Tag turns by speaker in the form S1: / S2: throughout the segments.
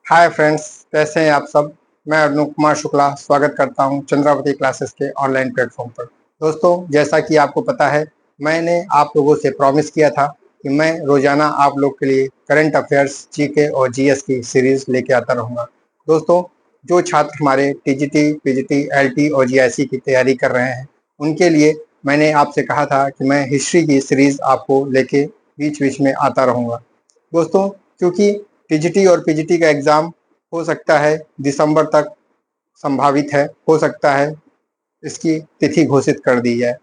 S1: Hi friends, कैसे हैं आप सब। मैं अर्जुन कुमार शुक्ला स्वागत करता हूं चंद्रावती क्लासेस के ऑनलाइन प्लेटफॉर्म पर। दोस्तों, जैसा कि आपको पता है, मैंने आप लोगों से प्रॉमिस किया था कि मैं रोजाना आप लोग के लिए करंट अफेयर्स, जीके और जीएस की सीरीज लेके आता रहूंगा। दोस्तों, जो छात्र हमारे टीजीटी, पीजीटी, एलटी और जीआईसी की तैयारी कर रहे हैं, उनके लिए मैंने आपसे कहा था कि मैं हिस्ट्री की सीरीज आपको लेके बीच बीच में आता रहूंगा। दोस्तों, क्योंकि टीजीटी और पीजीटी का एग्जाम हो सकता है दिसंबर तक संभावित है, हो सकता है इसकी तिथि घोषित कर दी जाए।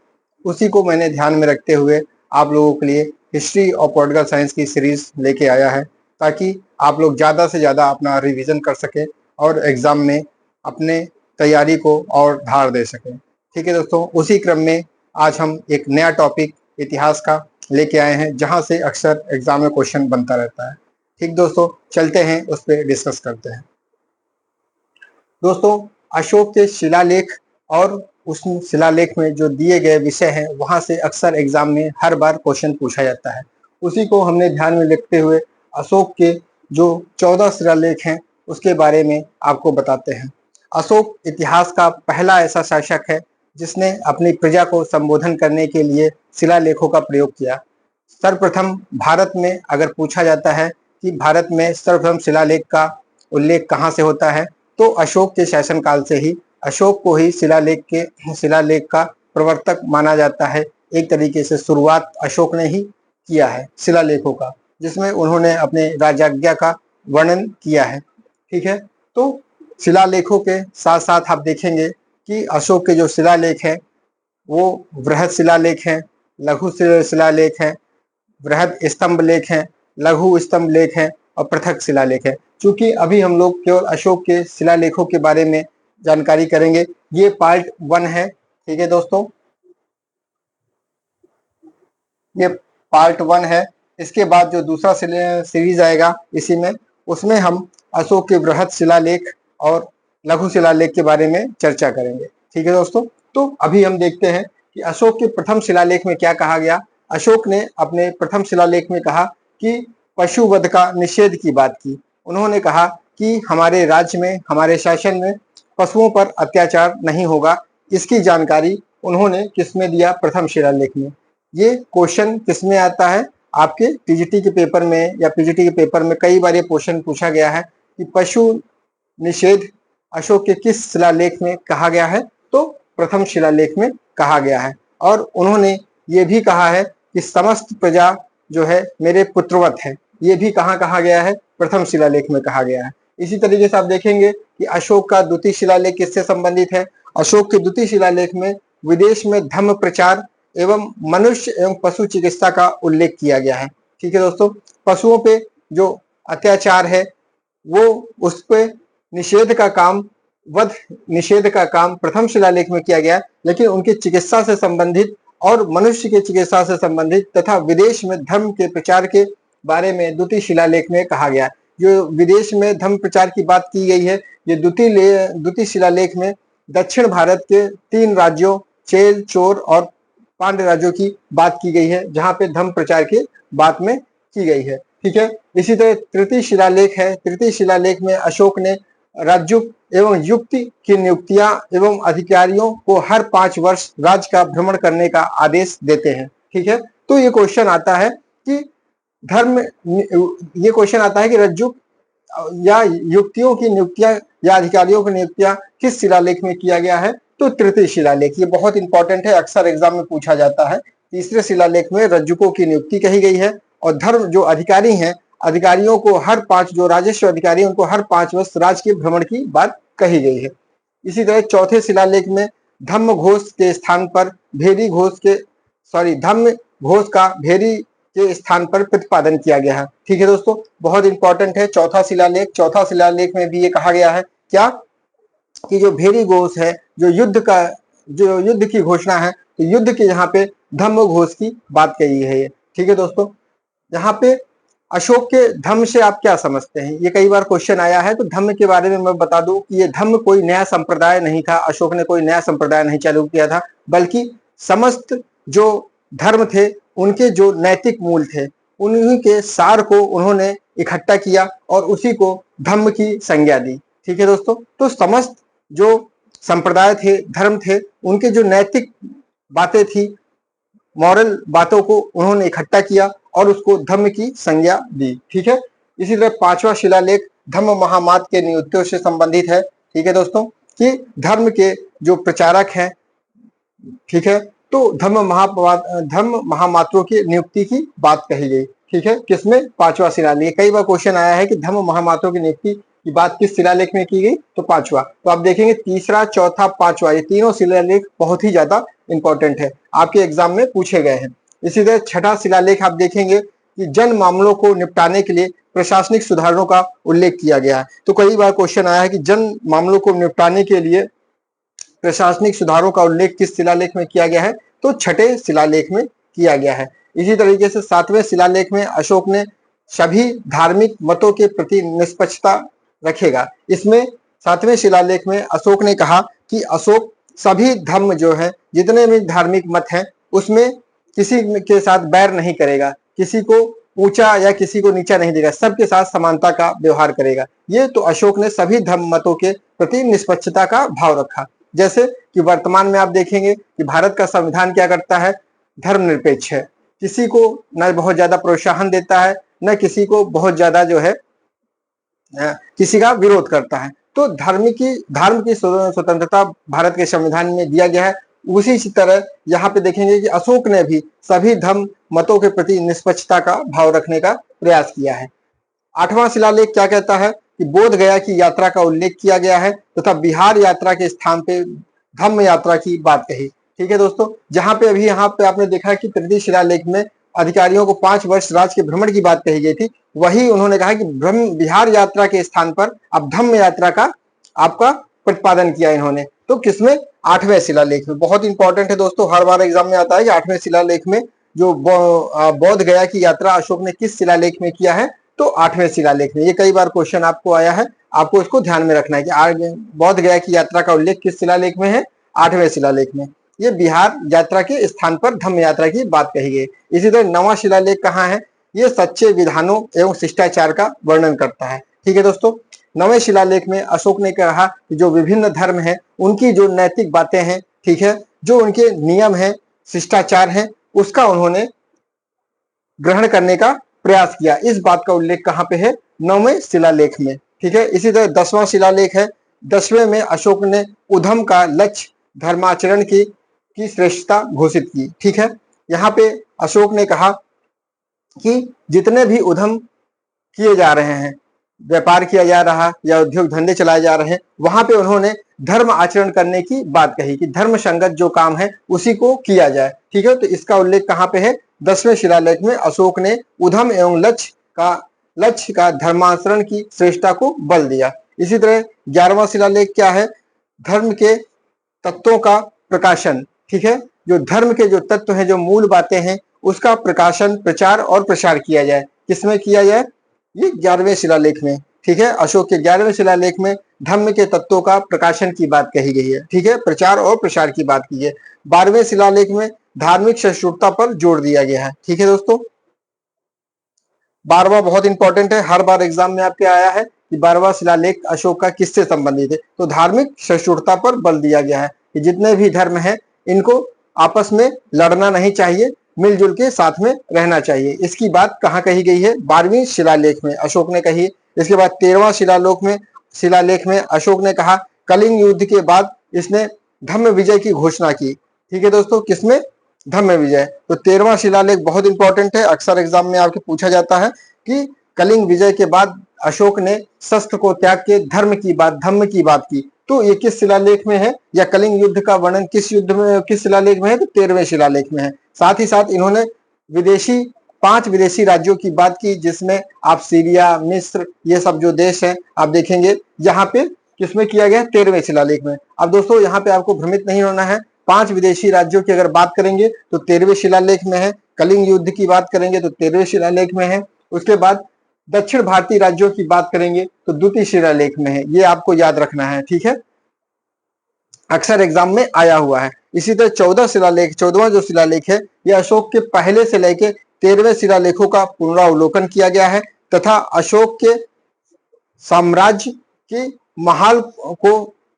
S1: उसी को मैंने ध्यान में रखते हुए आप लोगों के लिए हिस्ट्री और पॉलिटिकल साइंस की सीरीज लेके आया है, ताकि आप लोग ज़्यादा से ज़्यादा अपना रिवीजन कर सकें और एग्जाम में अपने तैयारी को और धार दे सकें। ठीक है दोस्तों, उसी क्रम में आज हम एक नया टॉपिक इतिहास का लेके आए हैं, जहां से अक्सर एग्जाम में क्वेश्चन बनता रहता है। ठीक दोस्तों, चलते हैं उस पर डिस्कस करते हैं। दोस्तों, अशोक के शिलालेख और उस शिलालेख में जो दिए गए विषय हैं, वहां से अक्सर एग्जाम में हर बार क्वेश्चन पूछा जाता है। उसी को हमने ध्यान में रखते हुए अशोक के जो 14 शिलालेख हैं उसके बारे में आपको बताते हैं। अशोक इतिहास का पहला ऐसा शासक है जिसने अपनी प्रजा को संबोधन करने के लिए शिलालेखों का प्रयोग किया। सर्वप्रथम भारत में अगर पूछा जाता है कि भारत में सर्वप्रथम शिलालेख का उल्लेख कहाँ से होता है, तो अशोक के शासनकाल से ही अशोक को ही शिलालेख का प्रवर्तक माना जाता है। एक तरीके से शुरुआत अशोक ने ही किया है शिलालेखों का, जिसमें उन्होंने अपने राजाज्ञा का वर्णन किया है। ठीक है, तो शिलालेखों के साथ साथ आप देखेंगे कि अशोक के जो शिलालेख हैं वो वृहद शिलालेख हैं, लघु शिलालेख हैं, वृहद स्तंभ लेख हैं, लघु स्तंभ लेख हैं और पृथक शिलालेख है। चूंकि अभी हम लोग केवल अशोक के शिलालेखों के बारे में जानकारी करेंगे, ये पार्ट 1 है। ठीक है दोस्तों, ये पार्ट 1 है। इसके बाद जो दूसरा सीरीज आएगा इसी में, उसमें हम अशोक के वृहद शिलालेख और लघु शिलालेख के बारे में चर्चा करेंगे। ठीक है दोस्तों, तो अभी हम देखते हैं कि अशोक के प्रथम शिलालेख में क्या कहा गया। अशोक ने अपने प्रथम शिलालेख में कहा कि पशुवध का निषेध की बात की। उन्होंने कहा कि हमारे राज्य में, हमारे शासन में पशुओं पर अत्याचार नहीं होगा। इसकी जानकारी उन्होंने किसमें दिया? प्रथम शिलालेख में। ये क्वेश्चन किसमें आता है? आपके टीजीटी के पेपर में या पीजीटी के पेपर में कई बार ये क्वेश्चन पूछा गया है कि पशु निषेध अशोक के किस शिलालेख में कहा गया है? तो प्रथम शिलालेख में कहा गया है। और उन्होंने ये भी कहा है कि समस्त प्रजा जो है मेरे पुत्रवत है। ये भी कहाँ कहा गया है? प्रथम शिलालेख में कहा गया है। इसी तरीके से आप देखेंगे कि अशोक का द्वितीय शिलालेख किससे संबंधित है? अशोक के द्वितीय शिलालेख में विदेश में धर्म प्रचार एवं मनुष्य एवं पशु चिकित्सा का उल्लेख किया गया है। ठीक है दोस्तों, पशुओं पे जो अत्याचार है वो उस पे निषेध का काम, वध निषेध का काम प्रथम शिलालेख में किया गया, लेकिन उनकी चिकित्सा से संबंधित और मनुष्य के चिकित्सा से संबंधित तथा विदेश में धर्म के प्रचार के बारे में द्वितीय शिलालेख में कहा गया। जो विदेश में धर्म प्रचार की बात की गई है, ये द्वितीय शिलालेख में दक्षिण भारत के 3 राज्यों चेल, चोर और पांड्य राज्यों की बात की गई है, जहां पे धर्म प्रचार की बात में की गई है। ठीक है, इसी तरह तृतीय शिलालेख है। तृतीय शिलालेख में अशोक ने राजयुक्त एवं युक्ति की नियुक्तियां एवं अधिकारियों को हर 5 वर्ष राज्य का भ्रमण करने का आदेश देते हैं। ठीक है, तो ये क्वेश्चन आता है कि राजयुक्त या युक्तियों की नियुक्तियां या अधिकारियों की नियुक्तियां किस शिलालेख में किया गया है? तो तृतीय शिलालेख। ये बहुत इंपॉर्टेंट है, अक्सर एग्जाम में पूछा जाता है। तीसरे शिलालेख में रज्जुकों की नियुक्ति कही गई है और धर्म जो अधिकारी हैं, अधिकारियों को हर 5 जो राजस्व अधिकारी उनको हर 5 वर्ष राज्य के भ्रमण की बात कही गई है। इसी तरह चौथे शिलालेख में धम्म घोष के स्थान पर धम्म घोष का भेरी के स्थान पर प्रतिपादन किया गया है। ठीक है दोस्तों, बहुत इंपॉर्टेंट है चौथा शिलालेख। चौथा शिलालेख में भी ये कहा गया है क्या कि जो भेरी घोष है, जो युद्ध की घोषणा है, तो युद्ध के यहाँ पे धम्म घोष की बात कही है। ठीक है दोस्तों, यहाँ पे अशोक के धम्म से आप क्या समझते हैं? ये कई बार क्वेश्चन आया है। तो धम्म के बारे में मैं बता दूं कि ये धम्म कोई नया संप्रदाय नहीं था। अशोक ने कोई नया संप्रदाय नहीं चालू किया था, बल्कि समस्त जो धर्म थे उनके जो नैतिक मूल थे, उन्हीं के सार को उन्होंने इकट्ठा किया और उसी को धम्म की संज्ञा दी। ठीक है दोस्तों, तो समस्त जो संप्रदाय थे, धर्म थे, उनके जो नैतिक बातें थी, मॉरल बातों को उन्होंने इकट्ठा किया और उसको धम्म की संज्ञा दी। ठीक है, इसी तरह पांचवा शिलालेख धम्म महामात्र के नियुक्तियों से संबंधित है। ठीक है दोस्तों, कि धर्म के जो प्रचारक हैं, ठीक है, तो धम्म महामात्रों की नियुक्ति की बात कही गई। ठीक है, किसमें? पांचवा शिलालेख। कई बार क्वेश्चन आया है कि धम्म महामात्रों की नियुक्ति की बात किस शिलालेख में की गई, तो पांचवा। तो आप देखेंगे तीसरा, चौथा, पांचवा, ये तीनों शिलालेख बहुत ही ज्यादा इंपॉर्टेंट है, आपके एग्जाम में पूछे गए हैं। इसी तरह छठा शिलालेख आप देखेंगे कि जन मामलों को निपटाने के लिए प्रशासनिक सुधारों का उल्लेख किया गया है। तो कई बार क्वेश्चन आया है कि जन मामलों को निपटाने के लिए प्रशासनिक सुधारों का उल्लेख किस शिलालेख में किया गया है, तो छठे शिलालेख में किया गया है। इसी तरीके से सातवें शिलालेख में अशोक ने सभी धार्मिक मतों के प्रति निष्पक्षता रखेगा। इसमें सातवें शिलालेख में अशोक ने कहा कि अशोक सभी धर्म जो है, जितने भी धार्मिक मत हैं, उसमें किसी के साथ बैर नहीं करेगा, किसी को ऊंचा या किसी को नीचा नहीं देगा, सबके साथ समानता का व्यवहार करेगा। ये तो अशोक ने सभी धर्म मतों के प्रति निष्पक्षता का भाव रखा। जैसे कि वर्तमान में आप देखेंगे कि भारत का संविधान क्या करता है, धर्मनिरपेक्ष है, किसी को न बहुत ज्यादा प्रोत्साहन देता है, न किसी को बहुत ज्यादा जो है किसी का विरोध करता है। तो धर्म की स्वतंत्रता भारत के संविधान में दिया गया है। उसी तरह यहाँ पे देखेंगे कि अशोक ने भी सभी धर्म मतों के प्रति निष्पक्षता का भाव रखने का प्रयास किया है। आठवां शिलालेख क्या कहता है कि बोध गया की यात्रा का उल्लेख किया गया है तथा बिहार यात्रा के स्थान पे धम्म यात्रा की बात कही। ठीक है दोस्तों, जहां पे अभी यहाँ पे आपने देखा कि तृतीय शिलालेख में अधिकारियों को 5 वर्ष राज्य के भ्रमण की बात कही गई थी, वही उन्होंने कहा कि बिहार यात्रा के स्थान पर अब धम्म यात्रा का आपका प्रतिपादन किया इन्होंने। तो किसमें? आठवें शिलालेख में। बहुत इंपॉर्टेंट है दोस्तों, हर बार एग्जाम में आता है कि आठवें शिलालेख में जो बोध गया की यात्रा अशोक ने किस शिलालेख में किया है, तो आठवें शिलालेख में। ये कई बार क्वेश्चन आपको आया है, आपको इसको ध्यान में रखना है कि बोध गया की यात्रा का उल्लेख किस शिलालेख में है, आठवें शिलालेख में। ये बिहार यात्रा के स्थान पर धम्म यात्रा की बात कही गई। इसी तरह नवा शिलालेख कहाँ है, ये सच्चे विधानों एवं शिष्टाचार का वर्णन करता है। ठीक है दोस्तों, नवे शिलालेख में अशोक ने कहा कि जो विभिन्न धर्म है उनकी जो नैतिक बातें हैं, ठीक है, जो उनके नियम है, शिष्टाचार है, उसका उन्होंने ग्रहण करने का प्रयास किया। इस बात का उल्लेख कहाँ पे है, नौवें शिलालेख में। ठीक है, इसी तरह 10वां शिलालेख है। 10वें में अशोक ने उधम का लक्ष्य धर्माचरण की श्रेष्ठता घोषित की। ठीक है, यहाँ पे अशोक ने कहा कि जितने भी उधम किए जा रहे हैं, व्यापार किया जा रहा या उद्योग धंधे चलाए जा रहे हैं, वहां पे उन्होंने धर्म आचरण करने की बात कही कि धर्म संगत जो काम है उसी को किया जाए। ठीक है, तो इसका उल्लेख कहाँ पे है, 10वें शिलालेख में अशोक ने उधम एवं लक्ष्य का धर्माचरण की श्रेष्ठता को बल दिया। इसी तरह 11वां शिलालेख क्या है, धर्म के तत्वों का प्रकाशन। ठीक है, जो धर्म के जो तत्व हैं, जो मूल बातें हैं, उसका प्रकाशन, प्रचार और प्रसार किया जाए। किसमें किया जाए, ये 11वें शिलालेख में। ठीक है, अशोक के 11वें शिलालेख में धर्म के तत्वों का प्रकाशन की बात कही गई है। ठीक है, प्रचार और प्रसार की बात की है। 12वें शिलालेख में धार्मिक सहिष्णुता पर जोर दिया गया है। ठीक है दोस्तों, 12वां बहुत इंपॉर्टेंट है, हर बार एग्जाम में आपके आया है कि 12वां शिलालेख अशोक का किससे संबंधित है, तो धार्मिक सहिष्णुता पर बल दिया गया है कि जितने भी धर्म हैं इनको आपस में लड़ना नहीं चाहिए, मिलजुल के साथ में रहना चाहिए। इसकी बात कहाँ कही गई है, 12वीं शिलालेख में अशोक ने कही। इसके बाद 13वां शिलालेख में अशोक ने कहा, कलिंग युद्ध के बाद इसने धम्म विजय की घोषणा की। ठीक है दोस्तों, किसमें, धम्म विजय। तो 13वां शिलालेख बहुत इंपॉर्टेंट है, अक्सर एग्जाम में आपके पूछा जाता है कि कलिंग विजय के बाद अशोक ने शस्त्र को त्याग के धर्म की बात की। तो ये किस शिलालेख में है, या कलिंग युद्ध का वर्णन किस शिलालेख में है, तो 13वें शिलालेख में है। साथ ही साथ इन्होंने 5 विदेशी राज्यों की बात की, जिसमें आप सीरिया, मिस्र, ये सब जो देश हैं आप देखेंगे, यहाँ पे किसमें किया गया, 13वें शिलालेख में। अब दोस्तों यहाँ पे आपको भ्रमित नहीं होना है, 5 विदेशी राज्यों की अगर बात करेंगे तो 13वें शिलालेख में है, कलिंग युद्ध की बात करेंगे तो 13वें शिलालेख में है, उसके बाद दक्षिण भारतीय राज्यों की बात करेंगे तो द्वितीय शिलालेख में है। ये आपको याद रखना है। ठीक है, अक्सर एग्जाम में आया हुआ है। इसी तरह 14वां जो शिलालेख है, यह अशोक के पहले से लेकर 13वें शिलालेखों का पुनरावलोकन किया गया है, तथा अशोक के साम्राज्य की महाल को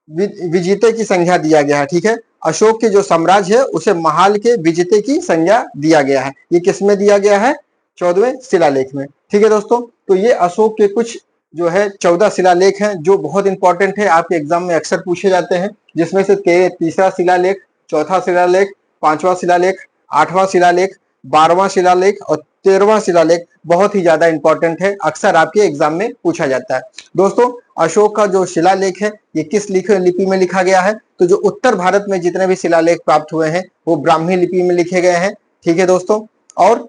S1: विजेते की संज्ञा दिया गया है। ठीक है, अशोक के जो साम्राज्य है उसे महाल के विजेते की संज्ञा दिया गया है। ये किसमें दिया गया है? 14वें शिलालेख में। ठीक है दोस्तों, तो ये अशोक के कुछ जो है 14 शिलालेख हैं जो बहुत इंपॉर्टेंट है, आपके एग्जाम में अक्सर पूछे जाते हैं, जिसमें से तीसरा शिलालेख, चौथा शिलालेख, पांचवा शिलालेख, आठवां शिलालेख, 12वां शिलालेख और 13वां शिलालेख बहुत ही ज्यादा इंपॉर्टेंट है, अक्सर आपके एग्जाम में पूछा जाता है। दोस्तों, अशोक का जो शिलालेख है ये किस लिपि में लिखा गया है? तो जो उत्तर भारत में जितने भी शिलालेख प्राप्त हुए हैं वो ब्राह्मी लिपि में लिखे गए हैं। ठीक है दोस्तों, और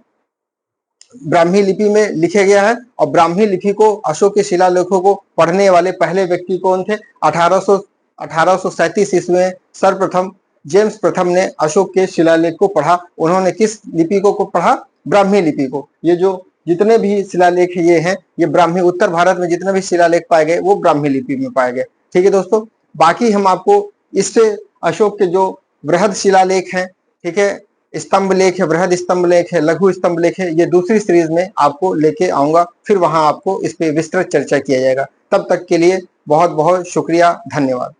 S1: ब्राह्मी लिपि में लिखे गया है, और ब्राह्मी लिपि को, अशोक के शिलालेखों को पढ़ने वाले पहले व्यक्ति कौन थे? 1837 ईस्वी में सर्वप्रथम जेम्स प्रथम ने अशोक के शिलालेख को पढ़ा। उन्होंने किस लिपि को पढ़ा? ब्राह्मी लिपि को। ये जो जितने भी शिलालेख ये हैं ये ब्राह्मी, उत्तर भारत में जितने भी शिलालेख पाए गए वो ब्राह्मी लिपि में पाए गए। ठीक है दोस्तों, बाकी हम आपको इससे अशोक के जो बृहद शिलालेख हैं, ठीक है, स्तंभ लेख है, बृहद स्तंभ लेख है, लघु स्तंभ लेख है, ये दूसरी सीरीज में आपको लेके आऊंगा, फिर वहां आपको इस पे विस्तृत चर्चा किया जाएगा। तब तक के लिए बहुत बहुत शुक्रिया, धन्यवाद।